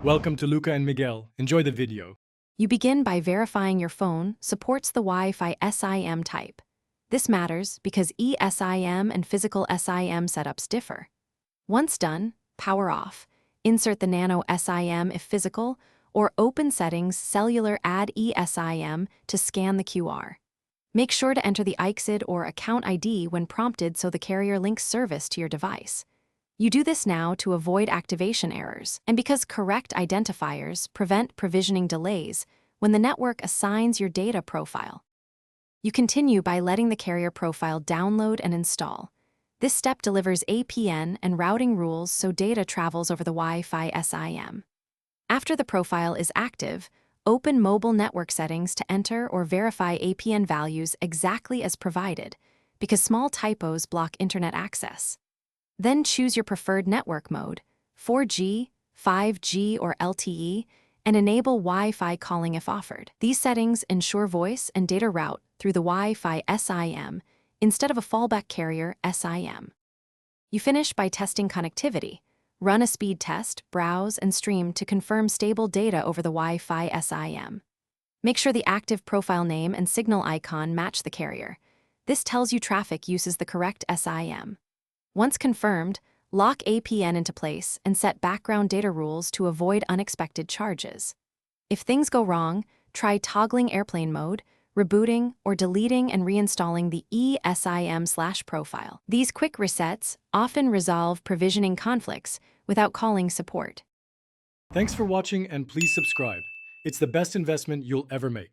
Welcome to Luca and Miguel. Enjoy the video. You begin by verifying your phone supports the Wi-Fi SIM type. This matters because eSIM and physical SIM setups differ. Once done, power off. Insert the Nano SIM if physical, or open Settings Cellular Add eSIM to scan the QR. Make sure to enter the ICSID or account ID when prompted so the carrier links service to your device. You do this now to avoid activation errors, and because correct identifiers prevent provisioning delays when the network assigns your data profile. You continue by letting the carrier profile download and install. This step delivers APN and routing rules so data travels over the Wi-Fi SIM. After the profile is active, open mobile network settings to enter or verify APN values exactly as provided, because small typos block internet access. Then choose your preferred network mode, 4G, 5G, or LTE, and enable Wi-Fi calling if offered. These settings ensure voice and data route through the Wi-Fi SIM instead of a fallback carrier SIM. You finish by testing connectivity. Run a speed test, browse, and stream to confirm stable data over the Wi-Fi SIM. Make sure the active profile name and signal icon match the carrier. This tells you traffic uses the correct SIM. Once confirmed, lock APN into place and set background data rules to avoid unexpected charges. If things go wrong, try toggling airplane mode, rebooting, or deleting and reinstalling the eSIM/profile. These quick resets often resolve provisioning conflicts without calling support. Thanks for watching and please subscribe. It's the best investment you'll ever make.